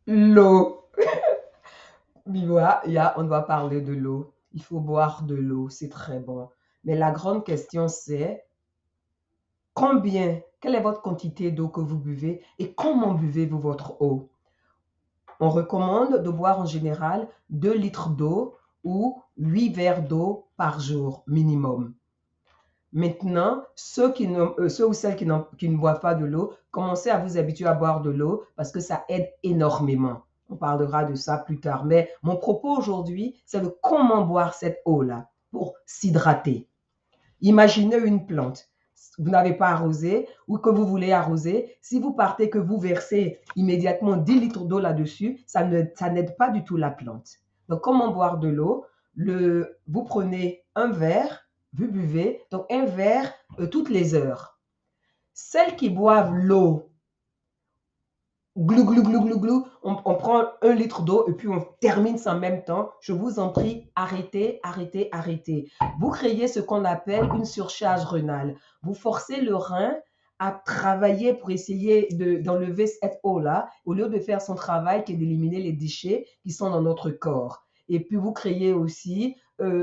L'eau. On doit parler de l'eau. Il faut boire de l'eau, c'est très bon. Mais la grande question, c'est quelle est votre quantité d'eau que vous buvez et comment buvez-vous votre eau? On recommande de boire en général 2 litres d'eau ou 8 verres d'eau par jour minimum. Maintenant, ceux ou celles qui ne boivent pas de l'eau, commencez à vous habituer à boire de l'eau parce que ça aide énormément. On parlera de ça plus tard. Mais mon propos aujourd'hui, c'est de comment boire cette eau-là pour s'hydrater. Imaginez une plante. Vous n'avez pas arrosé ou que vous voulez arroser. Si vous partez que vous versez immédiatement 10 litres d'eau là-dessus, ça n'aide pas du tout la plante. Donc, comment boire de l'eau? Vous prenez un verre, vous buvez, donc un verre toutes les heures. Celles qui boivent l'eau glou, glou, glou, glou, glou, on prend 1 litre d'eau et puis on termine ça en même temps. Je vous en prie, arrêtez, arrêtez, arrêtez. Vous créez ce qu'on appelle une surcharge rénale. Vous forcez le rein à travailler pour essayer d'enlever cette eau-là, au lieu de faire son travail qui est d'éliminer les déchets qui sont dans notre corps. Et puis vous créez aussi un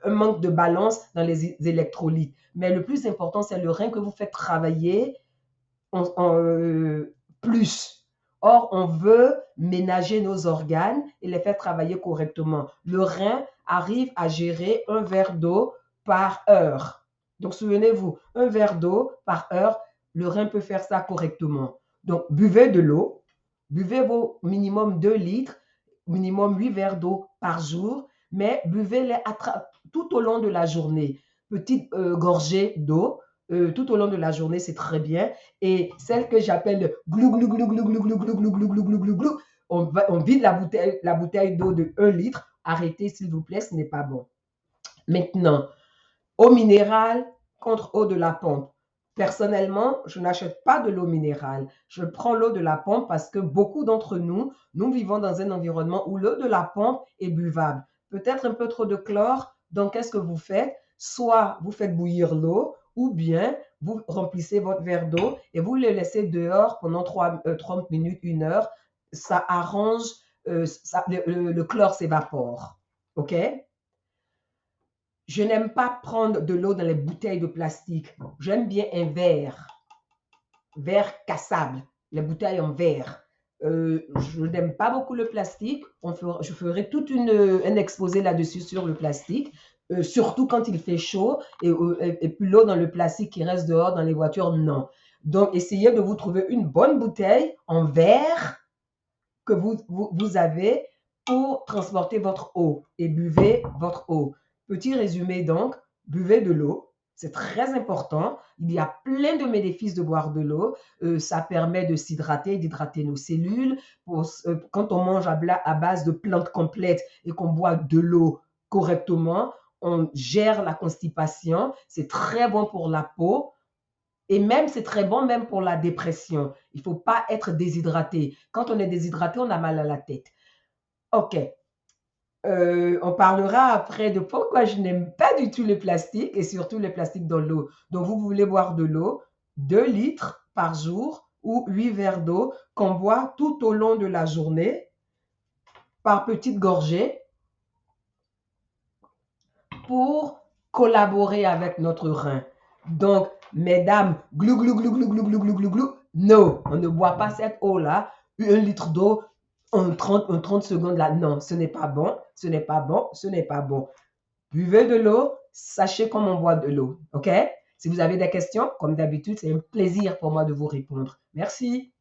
manque de balance dans les électrolytes. Mais le plus important, c'est le rein que vous faites travailler plus. Or, on veut ménager nos organes et les faire travailler correctement. Le rein arrive à gérer un verre d'eau par heure. Donc, souvenez-vous, un verre d'eau par heure, le rein peut faire ça correctement. Donc, buvez de l'eau, buvez vos minimum 2 litres, minimum 8 verres d'eau par jour, mais buvez-les tout au long de la journée. Petite gorgée d'eau, tout au long de la journée, c'est très bien. Et celle que j'appelle glou glou glou glou glou glou glou glou glou glou glou glou glou, on vide la bouteille d'eau de 1 litre. Arrêtez, s'il vous plaît, ce n'est pas bon. Maintenant, eau minérale contre eau de la pompe. Personnellement, je n'achète pas de l'eau minérale. Je prends l'eau de la pompe parce que beaucoup d'entre nous, nous vivons dans un environnement où l'eau de la pompe est buvable. Peut-être un peu trop de chlore. Donc, qu'est-ce que vous faites? Soit vous faites bouillir l'eau, ou bien vous remplissez votre verre d'eau et vous le laissez dehors pendant 30 minutes, 1 heure. Ça arrange, le chlore s'évapore. OK? Je n'aime pas prendre de l'eau dans les bouteilles de plastique. J'aime bien un verre cassable, les bouteilles en verre. Je n'aime pas beaucoup le plastique. Je ferai tout un exposé là-dessus sur le plastique, surtout quand il fait chaud et puis l'eau dans le plastique qui reste dehors dans les voitures, non. Donc, essayez de vous trouver une bonne bouteille en verre que vous avez pour transporter votre eau et buvez votre eau. Petit résumé donc, buvez de l'eau, c'est très important. Il y a plein de bénéfices de boire de l'eau. Ça permet de s'hydrater, d'hydrater nos cellules. Quand on mange à base de plantes complètes et qu'on boit de l'eau correctement, on gère la constipation. C'est très bon pour la peau. Et même, c'est très bon même pour la dépression. Il ne faut pas être déshydraté. Quand on est déshydraté, on a mal à la tête. OK. On parlera après de pourquoi je n'aime pas du tout le plastique et surtout le plastique dans l'eau. Donc, vous voulez boire de l'eau, 2 litres par jour ou 8 verres d'eau qu'on boit tout au long de la journée par petites gorgées pour collaborer avec notre rein. Donc, mesdames, glou, glou, glou, glou, glou, glou, glou, glou, glou, non, on ne boit pas cette eau-là, 1 litre d'eau en 30 secondes là. Non, ce n'est pas bon, ce n'est pas bon, ce n'est pas bon. Buvez de l'eau, sachez comment on boit de l'eau, OK? Si vous avez des questions, comme d'habitude, c'est un plaisir pour moi de vous répondre. Merci.